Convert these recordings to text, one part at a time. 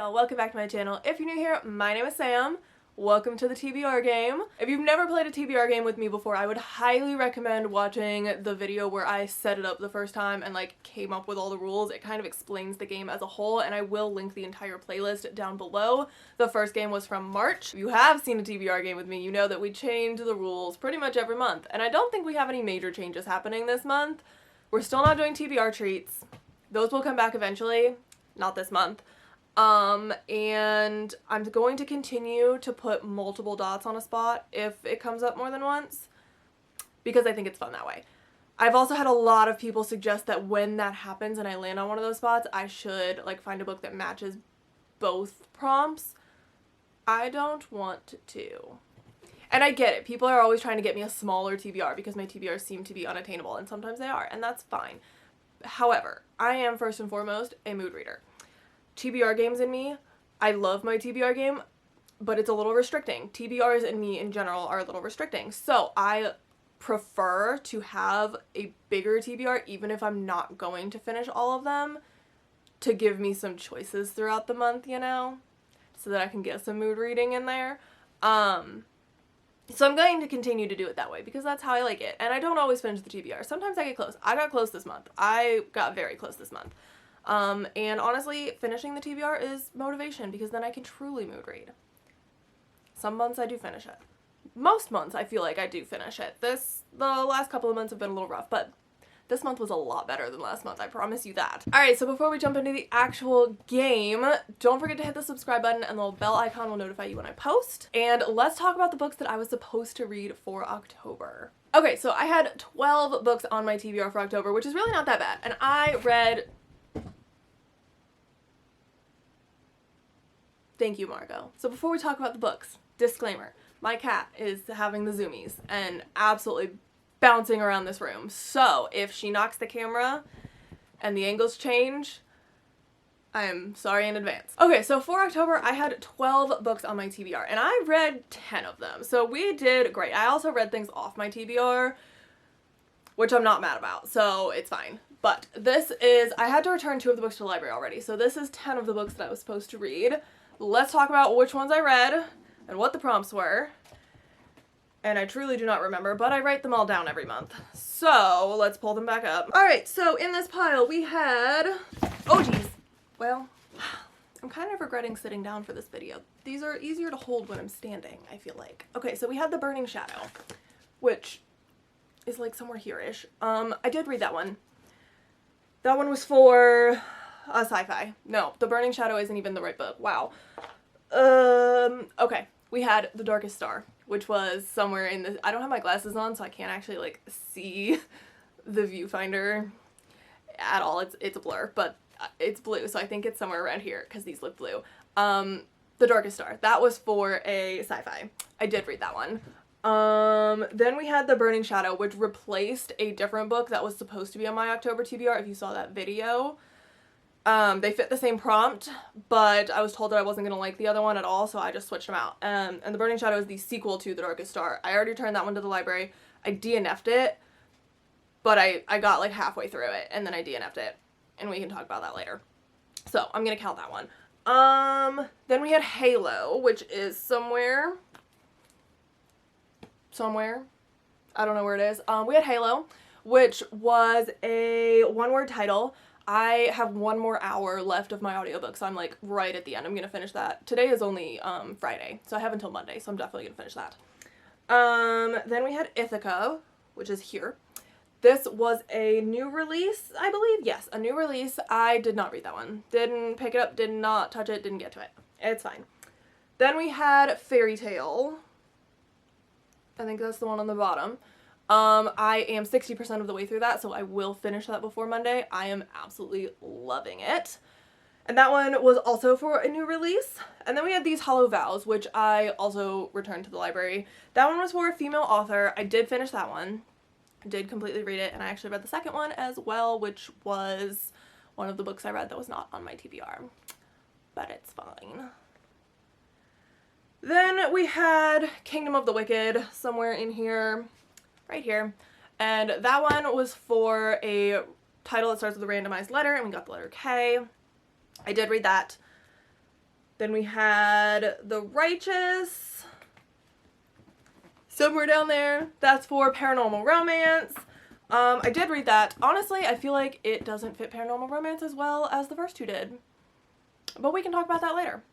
y'all, welcome back to my channel. If you're new here, my name is Sam. Welcome to the TBR game. If you've never played a TBR game with me before, I would highly recommend watching the video where I set it up the first time and like came up with all the rules. It kind of explains the game as a whole, and I will link the entire playlist down below. The first game was from March. If you have seen a TBR game with me, you know that we change the rules pretty much every month, and I don't think we have any major changes happening this month. We're still not doing TBR treats. Those will come back eventually, not this month. And I'm going to continue to put multiple dots on a spot if it comes up more than once, because I think it's fun that way. I've also had a lot of people suggest that when that happens and I land on one of those spots, I should like find a book that matches both prompts. I don't want to. And I get it. People are always trying to get me a smaller TBR because my TBRs seem to be unattainable, and sometimes they are, and that's fine. However, I am first and foremost a mood reader. TBR games in me, I love my TBR game, but it's a little restricting. TBRs in me in general are a little restricting. So I prefer to have a bigger TBR even if I'm not going to finish all of them, to give me some choices throughout the month, you know, so that I can get some mood reading in there. So I'm going to continue to do it that way because that's how I like it. And I don't always finish the TBR. Sometimes I get close. I got close this month. I got very close this month. And honestly, finishing the TBR is motivation because then I can truly mood read. Some months I do finish it. Most months I feel like I do finish it. The last couple of months have been a little rough, but this month was a lot better than last month, I promise you that. Alright, so before we jump into the actual game, don't forget to hit the subscribe button and the little bell icon will notify you when I post. And let's talk about the books that I was supposed to read for October. Okay, so I had 12 books on my TBR for October, which is really not that bad. And I read... Thank you, Margot. So before we talk about the books, disclaimer, my cat is having the zoomies and absolutely bouncing around this room. So if she knocks the camera and the angles change, I am sorry in advance. Okay, so for October, I had 12 books on my TBR and I read 10 of them. So we did great. I also read things off my TBR, which I'm not mad about, so it's fine. But this is, I had to return 2 of the books to the library already. So this is 10 of the books that I was supposed to read. Let's talk about which ones I read and what the prompts were. And I truly do not remember, but I write them all down every month. So let's pull them back up. Alright, so in this pile we had... Oh geez. Well, I'm kind of regretting sitting down for this video. These are easier to hold when I'm standing, I feel like. Okay, so we had The Burning Shadow, which is like somewhere here-ish. I did read that one. That one was for... a sci-fi. No, The Burning Shadow isn't even the right book. Wow. Okay. We had The Darkest Star, which was somewhere in the... I don't have my glasses on, so I can't actually, like, see the viewfinder at all. It's a blur, but it's blue, so I think it's somewhere around here, because these look blue. The Darkest Star. That was for a sci-fi. I did read that one. Then we had The Burning Shadow, which replaced a different book that was supposed to be on my October TBR, if you saw that video. They fit the same prompt, but I was told that I wasn't going to like the other one at all, so I just switched them out. And The Burning Shadow is the sequel to The Darkest Star. I already returned that one to the library. I DNF'd it, but I got like halfway through it, and then I DNF'd it, and we can talk about that later. So, I'm going to count that one. Then we had Halo, which is somewhere. I don't know where it is. We had Halo, which was a one-word title. I have 1 more hour left of my audiobook, so I'm like right at the end. I'm gonna finish that. Today is only Friday, so I have until Monday, so I'm definitely gonna finish that. Then we had Ithaca, which is here. This was a new release, I believe. Yes, a new release. I did not read that one. Didn't pick it up, did not touch it, didn't get to it. It's fine. Then we had Fairy Tale. I think that's the one on the bottom. I am 60% of the way through that, so I will finish that before Monday. I am absolutely loving it. And that one was also for a new release. And then we had These Hollow Vows, which I also returned to the library. That one was for a female author. I did finish that one. I did completely read it, and I actually read the second one as well, which was one of the books I read that was not on my TBR. But it's fine. Then we had Kingdom of the Wicked somewhere in here. Right here, and that one was for a title that starts with a randomized letter, and we got the letter K. I did read that. Then we had The Righteous. Somewhere down there. That's for paranormal romance. I did read that. Honestly, I feel like it doesn't fit paranormal romance as well as the first two did. But we can talk about that later.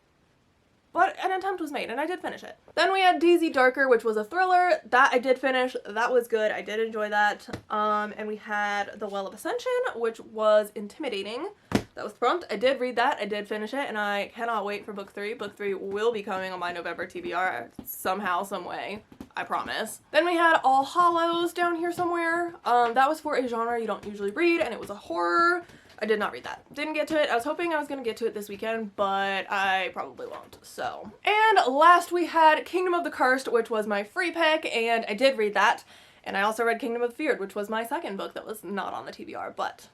But an attempt was made, and I did finish it. Then we had DZ Darker, which was a thriller. That I did finish. That was good. I did enjoy that. And we had The Well of Ascension, which was intimidating. That was prompt. I did read that. I did finish it, and I cannot wait for book 3. Book 3 will be coming on my November TBR somehow, some way. I promise. Then we had All Hallows down here somewhere. That was for a genre you don't usually read, and it was a horror. I did not read that. Didn't get to it. I was hoping I was going to get to it this weekend, but I probably won't, so. And last we had Kingdom of the Cursed, which was my free pick, and I did read that. And I also read Kingdom of the Feared, which was my second book that was not on the TBR, but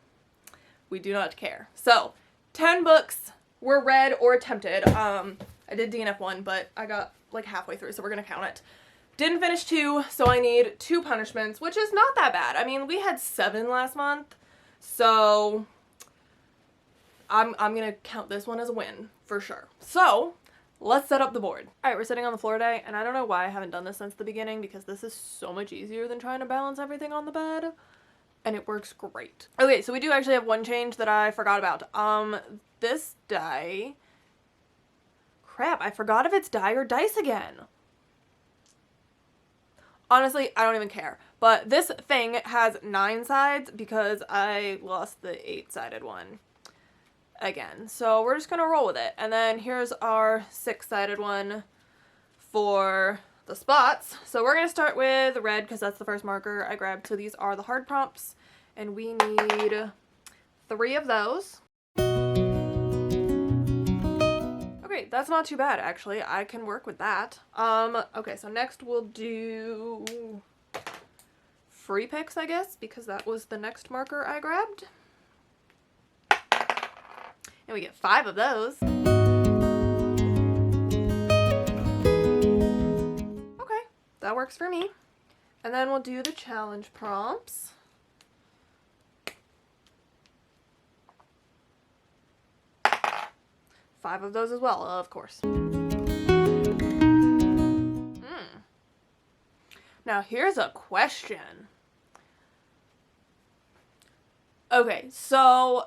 we do not care. So, 10 books were read or attempted. I did DNF 1, but I got like halfway through, so we're going to count it. Didn't finish 2, so I need 2 punishments, which is not that bad. I mean, we had 7 last month, so I'm gonna count this one as a win, for sure. So, let's set up the board. Alright, we're sitting on the floor today, and I don't know why I haven't done this since the beginning, because this is so much easier than trying to balance everything on the bed, and it works great. Okay, so we do actually have one change that I forgot about. This die... Crap, I forgot if it's die or dice again. Honestly, I don't even care. But this thing has 9 sides because I lost the 8-sided one again. So we're just going to roll with it. And then here's our 6-sided one for the spots. So we're going to start with red because that's the first marker I grabbed. So these are the hard prompts. And we need 3 of those. Okay, that's not too bad, actually. I can work with that. Okay, so next we'll do free picks, I guess, because that was the next marker I grabbed. And we get 5 of those. Okay, that works for me. And then we'll do the challenge prompts. Five of those as well, of course. Now here's a question. Okay, so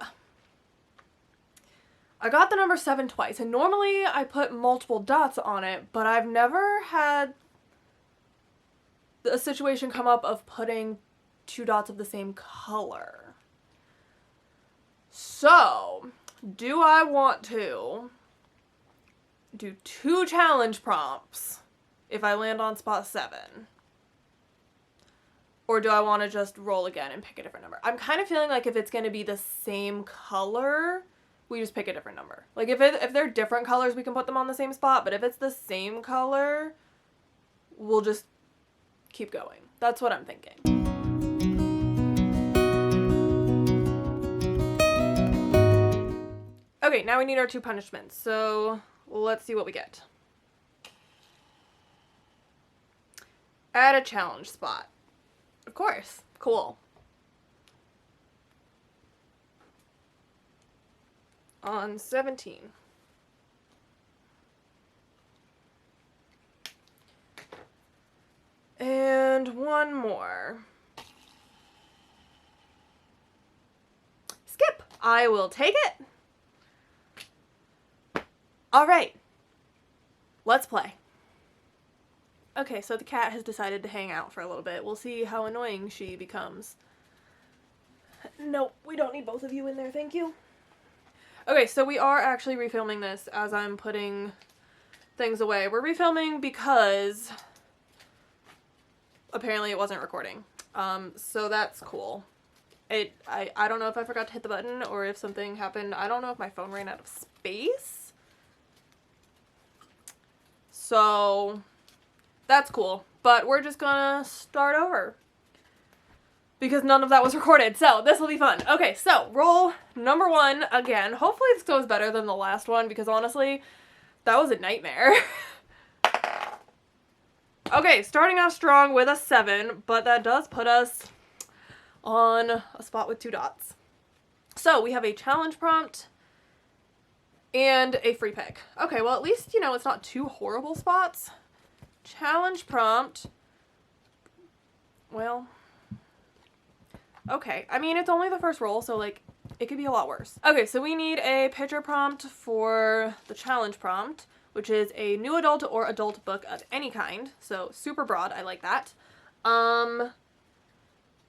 I got the number 7 twice, and normally I put multiple dots on it, but I've never had a situation come up of putting 2 dots of the same color. So, do I want to do 2 challenge prompts if I land on spot 7? Or do I want to just roll again and pick a different number? I'm kind of feeling like if it's going to be the same color, we just pick a different number. Like if they're different colors, we can put them on the same spot. But if it's the same color, we'll just keep going. That's what I'm thinking. Okay, now we need our 2 punishments. So let's see what we get. Add a challenge spot. Of course. Cool. On 17. And one more. Skip. I will take it. All right. Let's play. Okay, so the cat has decided to hang out for a little bit. We'll see how annoying she becomes. Nope, we don't need both of you in there, thank you. Okay, so we are actually refilming this as I'm putting things away. We're refilming because apparently it wasn't recording. So that's cool. I don't know if I forgot to hit the button or if something happened. I don't know if my phone ran out of space. So that's cool, but we're just gonna start over because none of that was recorded, so this will be fun. Okay, so roll number 1 again. Hopefully this goes better than the last one because honestly, that was a nightmare. Okay, starting off strong with a 7, but that does put us on a spot with 2 dots. So we have a challenge prompt and a free pick. Okay, well, at least, you know, it's not two horrible spots. Challenge prompt. Well, okay. I mean, it's only the first roll, so, like, it could be a lot worse. Okay, so we need a picture prompt for the challenge prompt, which is a new adult or adult book of any kind. So, super broad. I like that. And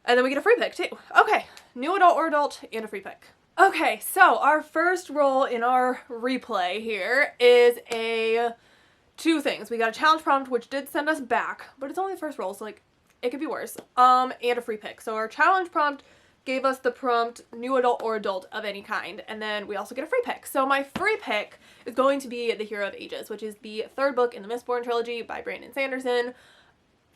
then we get a free pick, too. Okay, new adult or adult and a free pick. Okay, so our first roll in our replay here is two things. We got a challenge prompt, which did send us back, but it's only the first roll, so, like, it could be worse. And a free pick. So our challenge prompt gave us the prompt new adult or adult of any kind, and then we also get a free pick. So my free pick is going to be The Hero of Ages, which is the third book in the Mistborn trilogy by Brandon Sanderson.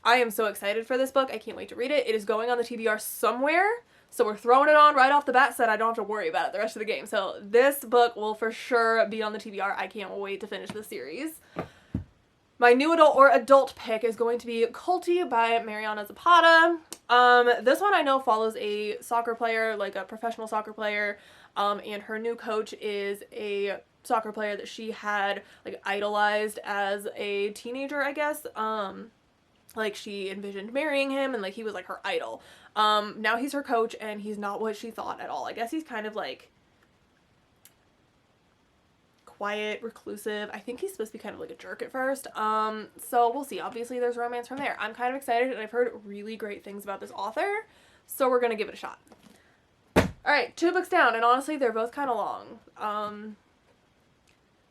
I am so excited for this book. I can't wait to read it. It is going on the TBR somewhere, so we're throwing it on right off the bat so I don't have to worry about it the rest of the game. So this book will for sure be on the TBR. I can't wait to finish the series. My new adult or adult pick is going to be Culty by Mariana Zapata. This one I know follows a soccer player, like a professional soccer player, and her new coach is a soccer player that she had, like, idolized as a teenager, I guess. Like, she envisioned marrying him, and, like, he was, like, her idol. Now he's her coach, and he's not what she thought at all. I guess he's kind of, like, quiet, reclusive. I think he's supposed to be kind of like a jerk at first. So we'll see. Obviously there's romance from there. I'm kind of excited, and I've heard really great things about this author, so we're gonna give it a shot. Alright, 2 books down, and honestly they're both kind of long.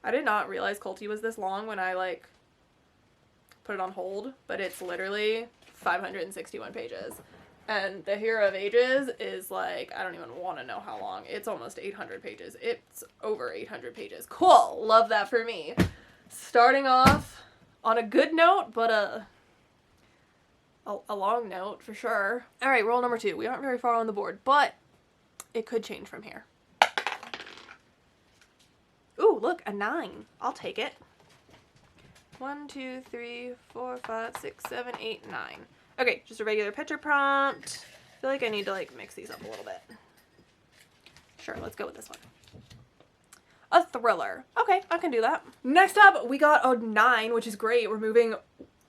I did not realize Culty was this long when I, like, put it on hold, but it's literally 561 pages. And The Hero of Ages is, like, I don't even want to know how long. It's almost 800 pages. It's over 800 pages. Cool. Love that for me. Starting off on a good note, but a long note for sure. All right, roll number 2. We aren't very far on the board, but it could change from here. Ooh, look, a 9. I'll take it. 1, 2, 3, 4, 5, 6, 7, 8, 9. Okay, just a regular picture prompt. I feel like I need to, like, mix these up a little bit. Sure, let's go with this one. A thriller. Okay, I can do that. Next up, we got a 9, which is great. We're moving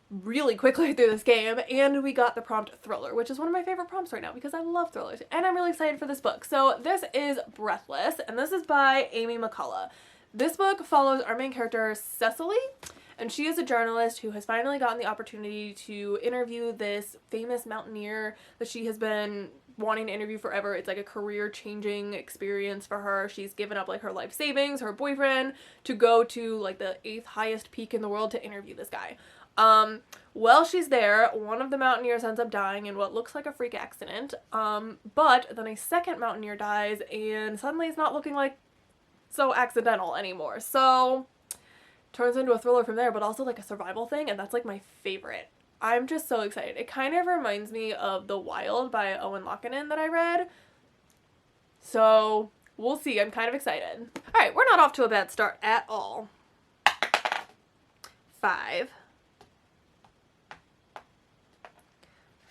really quickly through this game. And we got the prompt thriller, which is one of my favorite prompts right now because I love thrillers. And I'm really excited for this book. So this is Breathless, and this is by Amy McCullough. This book follows our main character, Cecily. And she is a journalist who has finally gotten the opportunity to interview this famous mountaineer that she has been wanting to interview forever. It's like a career-changing experience for her. She's given up, like, her life savings, her boyfriend, to go to, like, the 8th highest peak in the world to interview this guy. While she's there, one of the mountaineers ends up dying in what looks like a freak accident. But then a second mountaineer dies, and suddenly it's not looking like so accidental anymore. So turns into a thriller from there, but also, like, a survival thing, and that's, like, my favorite. I'm just so excited. It kind of reminds me of The Wild by Owen Lockinen that I read. So we'll see. I'm kind of excited. Alright, we're not off to a bad start at all. 5.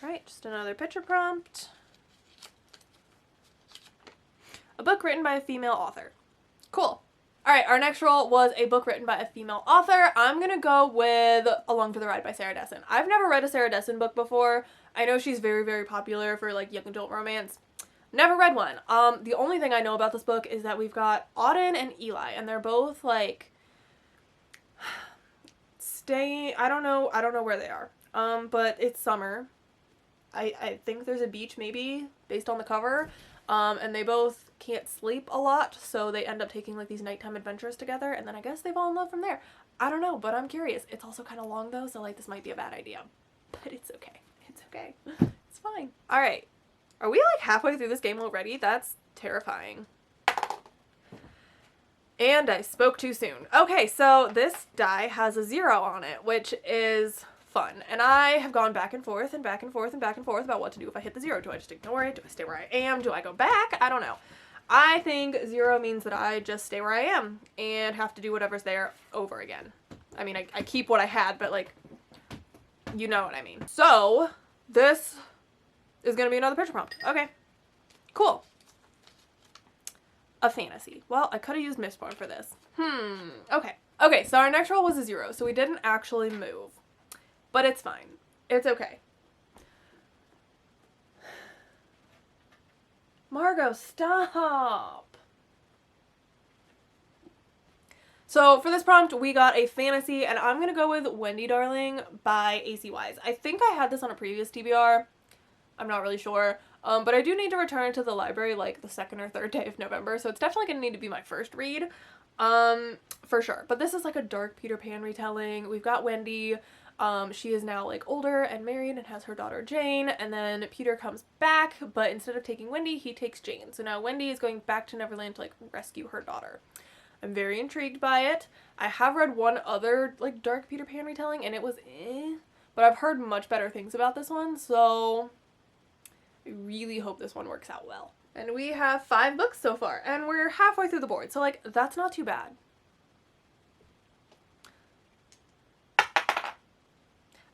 Alright, just another picture prompt. A book written by a female author. Cool. Alright, our next roll was a book written by a female author. I'm gonna go with Along for the Ride by Sarah Dessen. I've never read a Sarah Dessen book before. I know she's very, very popular for, like, young adult romance. Never read one. The only thing I know about this book is that we've got Auden and Eli, and they're both, like, I don't know where they are. But it's summer. I think there's a beach, maybe, based on the cover. And they both can't sleep a lot, so they end up taking, like, these nighttime adventures together, and then I guess they fall in love from there. I don't know, but I'm curious. It's also kind of long, though, so, like, this might be a bad idea. But it's okay. It's okay. It's fine. Alright. Are we, like, halfway through this game already? That's terrifying. And I spoke too soon. Okay, so this die has a 0 on it, which is fun. And I have gone back and forth and back and forth and back and forth about what to do if I hit the 0. Do I just ignore it? Do I stay where I am? Do I go back? I don't know. I think 0 means that I just stay where I am and have to do whatever's there over again. I mean, I keep what I had, but, like, you know what I mean. So this is going to be another picture prompt. Okay, cool. a fantasy. Well, I could have used Mistborn for this. Okay. Okay, so our next roll was a 0, so we didn't actually move. But it's fine. It's okay. Margot, stop! So for this prompt, we got a fantasy, and I'm gonna go with Wendy Darling by A.C. Wise. I think I had this on a previous TBR. I'm not really sure. But I do need to return to the library like the 2nd or 3rd day of November, so it's definitely gonna need to be my first read. For sure. But this is like a dark Peter Pan retelling. We've got Wendy. She is now like older and married and has her daughter Jane, and then Peter comes back, but instead of taking Wendy, he takes Jane. So now Wendy is going back to Neverland to like rescue her daughter. I'm very intrigued by it. I have read one other like dark Peter Pan retelling and it was but I've heard much better things about this one, so I really hope this one works out well. And we have 5 books so far, and we're halfway through the board, so like that's not too bad.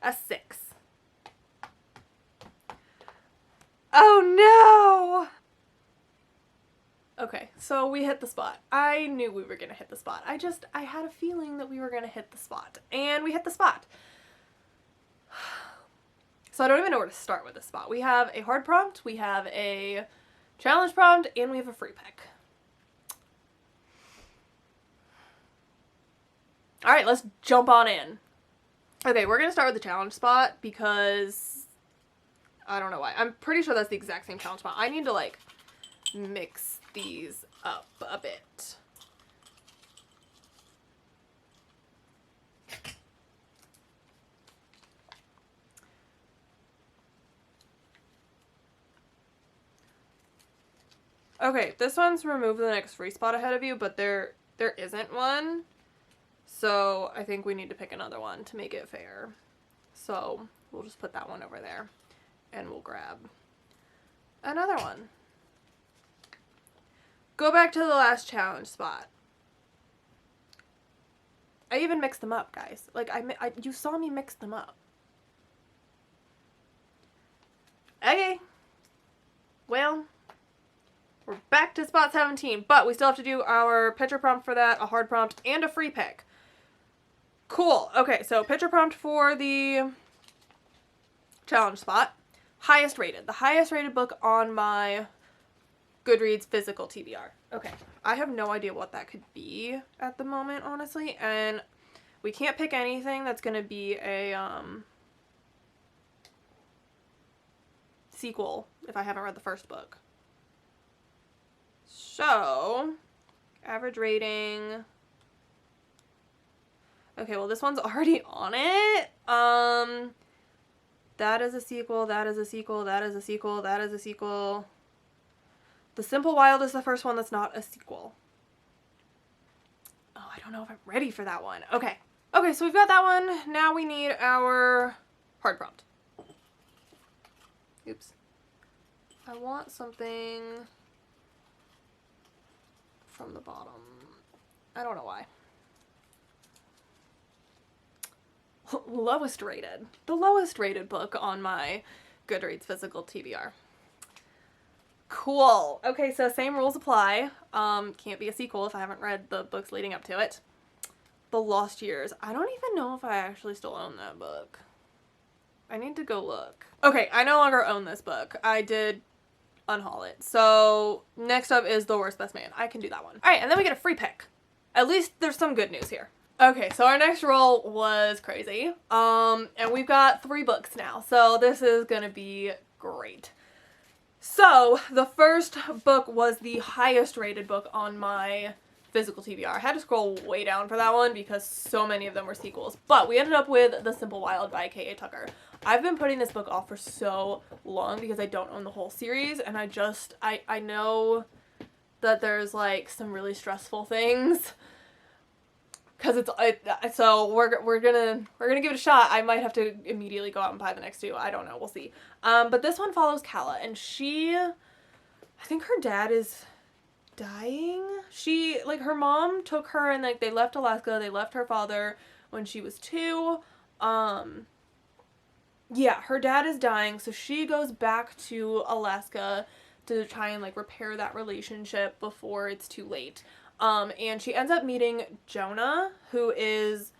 A 6. Oh no! Okay, so we hit the spot. I knew we were gonna hit the spot. I had a feeling that we were gonna hit the spot. And we hit the spot. So I don't even know where to start with this spot. We have a hard prompt, we have a challenge prompt, and we have a free pick. Alright, let's jump on in. Okay, we're gonna start with the challenge spot because I don't know why. I'm pretty sure that's the exact same challenge spot. I need to like mix these up a bit. Okay, this one's remove the next free spot ahead of you, but there isn't one. So I think we need to pick another one to make it fair. So we'll just put that one over there and we'll grab another one. Go back to the last challenge spot. I even mixed them up, guys. Like you saw me mix them up. Okay. Well, we're back to spot 17, but we still have to do our picture prompt for that, a hard prompt, and a free pick. Cool. Okay, so picture prompt for the challenge spot. Highest rated. The highest rated book on my Goodreads physical TBR. Okay. I have no idea what that could be at the moment, honestly, and we can't pick anything that's going to be a sequel if I haven't read the first book. So, average rating. Okay, well this one's already on it. That is a sequel, that is a sequel, that is a sequel, that is a sequel. The Simple Wild is the first one that's not a sequel. Oh, I don't know if I'm ready for that one. Okay. Okay, so we've got that one. Now we need our hard prompt. Oops. I want something from the bottom. I don't know why. Lowest rated. The lowest rated book on my Goodreads physical TBR. Cool. Okay, so same rules apply. Can't be a sequel if I haven't read the books leading up to it. The Lost Years. I don't even know if I actually still own that book. I need to go look. Okay, I no longer own this book. I did unhaul it. So next up is The Worst Best Man. I can do that one. Alright, and then we get a free pick. At least there's some good news here. Okay, so our next roll was crazy. And we've got 3 books now. So this is gonna be great. So the first book was the highest rated book on my physical TBR. I had to scroll way down for that one because so many of them were sequels. But we ended up with The Simple Wild by K.A. Tucker. I've been putting this book off for so long because I don't own the whole series, and I know that there's like some really stressful things because so we're gonna give it a shot. I might have to immediately go out and buy the next 2. I don't know. We'll see. But this one follows Calla, and I think her dad is dying. Her mom took her and like they left Alaska. They left her father when she was 2. Yeah, her dad is dying, so she goes back to Alaska to try and like repair that relationship before it's too late. And she ends up meeting Jonah, who is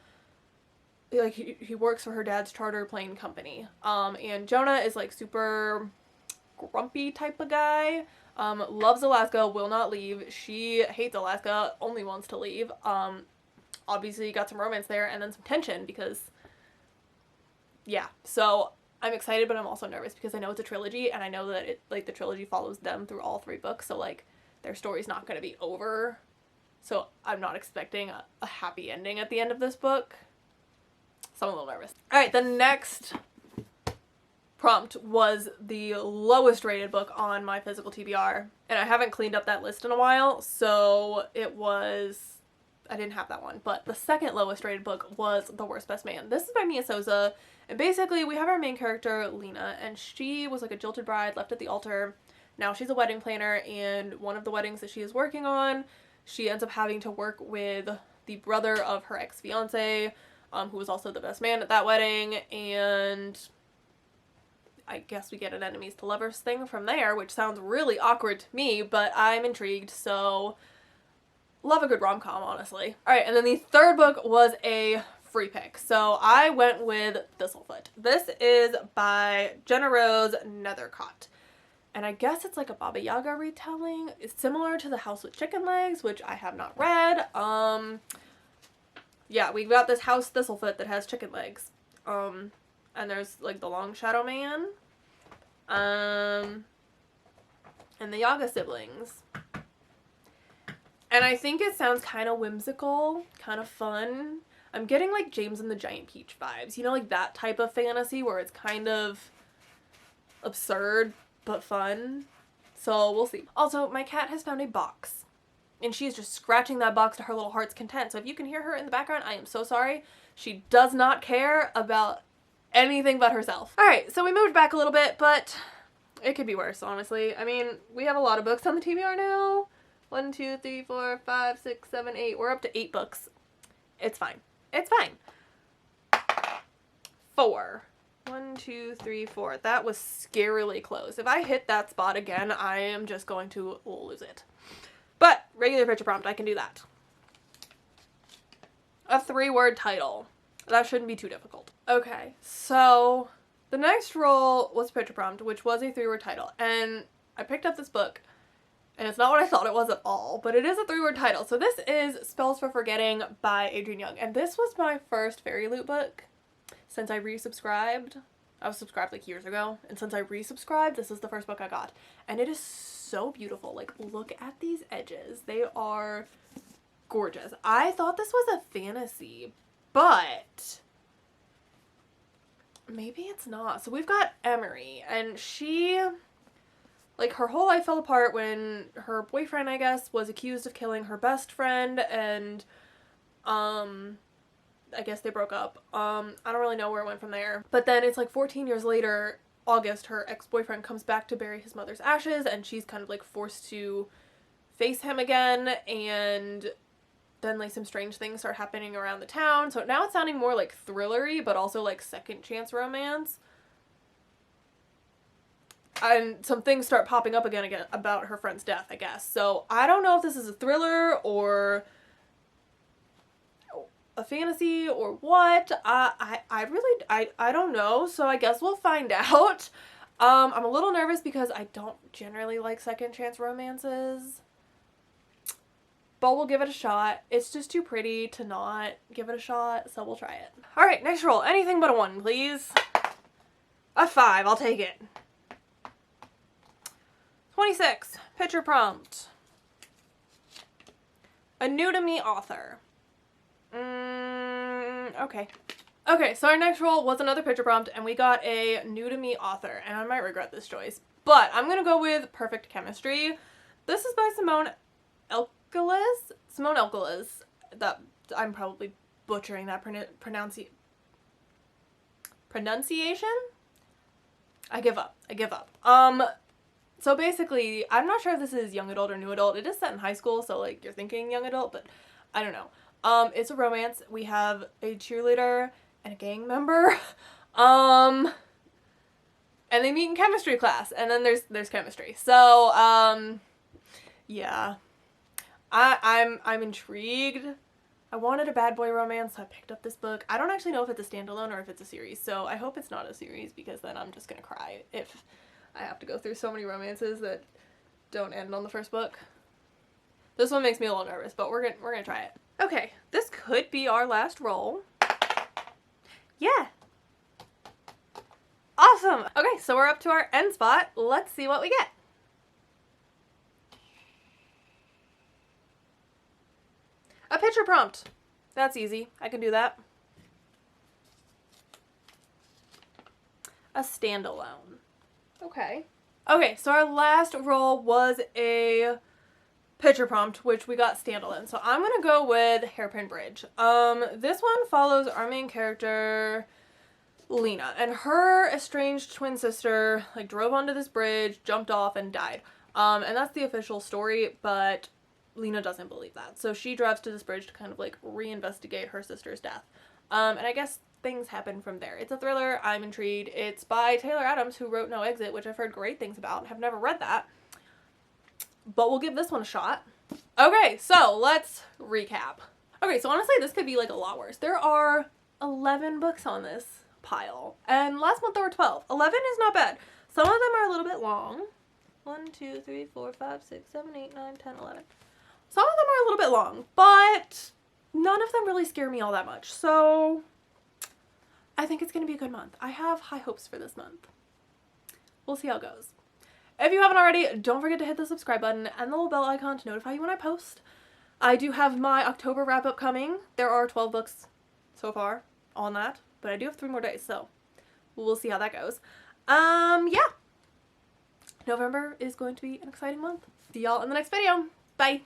like he works for her dad's charter plane company. And Jonah is like super grumpy type of guy. Loves Alaska, will not leave. She hates Alaska, only wants to leave. Obviously you got some romance there and then some tension because yeah. So I'm excited, but I'm also nervous because I know it's a trilogy and I know that it like the trilogy follows them through all 3 books, so like their story's not going to be over. So I'm not expecting a happy ending at the end of this book. So I'm a little nervous. Alright, the next prompt was the lowest rated book on my physical TBR. And I haven't cleaned up that list in a while, so it was... I didn't have that one. But the second lowest rated book was The Worst Best Man. This is by Mia Souza. And basically, we have our main character, Lena, and she was like a jilted bride left at the altar. Now she's a wedding planner, and one of the weddings that she is working on, she ends up having to work with the brother of her ex-fiance, who was also the best man at that wedding, and I guess we get an enemies to lovers thing from there, which sounds really awkward to me, but I'm intrigued, so love a good rom-com, honestly. Alright, and then the third book was a free pick, so I went with Thistlefoot. This is by Jenna Rose Nethercott. And I guess it's like a Baba Yaga retelling. It's similar to The House with Chicken Legs, which I have not read. Yeah, we've got this house Thistlefoot that has chicken legs. And there's like the Long Shadow Man. And the Yaga siblings. And I think it sounds kind of whimsical, kind of fun. I'm getting like James and the Giant Peach vibes. You know, like that type of fantasy where it's kind of absurd but fun. So we'll see. Also, my cat has found a box. And she is just scratching that box to her little heart's content. So if you can hear her in the background, I am so sorry. She does not care about anything but herself. Alright, so we moved back a little bit, but it could be worse, honestly. I mean, we have a lot of books on the TBR now. 1, 2, 3, 4, 5, 6, 7, 8. We're up to 8 books. It's fine. It's fine. 4. 1, 2, 3, 4. That was scarily close. If I hit that spot again, I am just going to lose it. But, regular picture prompt, I can do that. A 3-word title. That shouldn't be too difficult. Okay, so the next roll was picture prompt, which was a 3-word title. And I picked up this book, and it's not what I thought it was at all, but it is a 3-word title. So this is Spells for Forgetting by Adrienne Young. And this was my first Fairy Loot book since I resubscribed. I was subscribed like years ago, and since I resubscribed, this is the first book I got. And it is so beautiful. Like, look at these edges. They are gorgeous. I thought this was a fantasy, but maybe it's not. So we've got Emery, and she, like, her whole life fell apart when her boyfriend, I guess, was accused of killing her best friend, and I guess they broke up. I don't really know where it went from there. But then it's like 14 years later, August, her ex-boyfriend comes back to bury his mother's ashes, and she's kind of like forced to face him again, and then like some strange things start happening around the town. So now it's sounding more like thrillery, but also like second chance romance. And some things start popping up again about her friend's death, I guess. So I don't know if this is a thriller or a fantasy or what. I don't know, so I guess we'll find out. I'm a little nervous because I don't generally like second chance romances, but we'll give it a shot. It's just too pretty to not give it a shot, so we'll try it. Alright, next roll. Anything but a 1, please. A 5, I'll take it. 26, picture prompt. A new to me author. Okay. Okay, so our next roll was another picture prompt, and we got a new to me author, and I might regret this choice, but I'm gonna go with Perfect Chemistry. This is by Simone Elkeles. Simone Elkeles. That, I'm probably butchering that pronunciation? I give up. So basically, I'm not sure if this is young adult or new adult. It is set in high school, so like you're thinking young adult, but I don't know. It's a romance. We have a cheerleader and a gang member. and they meet in chemistry class, and then there's chemistry. So, yeah. I'm intrigued. I wanted a bad boy romance, so I picked up this book. I don't actually know if it's a standalone or if it's a series, so I hope it's not a series, because then I'm just gonna cry if I have to go through so many romances that don't end on the first book. This one makes me a little nervous, but we're gonna try it. Okay, this could be our last roll. Yeah. Awesome! Okay, so we're up to our end spot. Let's see what we get. A picture prompt. That's easy. I can do that. A standalone. Okay. Okay, so our last roll was a picture prompt, which we got standalone. So I'm gonna go with Hairpin Bridge. This one follows our main character, Lena, and her estranged twin sister like drove onto this bridge, jumped off, and died. And that's the official story, but Lena doesn't believe that. So she drives to this bridge to kind of like reinvestigate her sister's death. And I guess things happen from there. It's a thriller. I'm intrigued. It's by Taylor Adams, who wrote No Exit, which I've heard great things about. Have never read that, but we'll give this one a shot. Okay, so let's recap. Okay, so honestly, this could be like a lot worse. There are 11 books on this pile, and last month there were 12. 11 is not bad. Some of them are a little bit long. 1, 2, 3, 4, 5, 6, 7, 8, 9, 10, 11. Some of them are a little bit long, but none of them really scare me all that much. So I think it's going to be a good month. I have high hopes for this month. We'll see how it goes. If you haven't already, don't forget to hit the subscribe button and the little bell icon to notify you when I post. I do have my October wrap-up coming. There are 12 books so far on that, but I do have 3 more days, so we'll see how that goes. Yeah. November is going to be an exciting month. See y'all in the next video. Bye.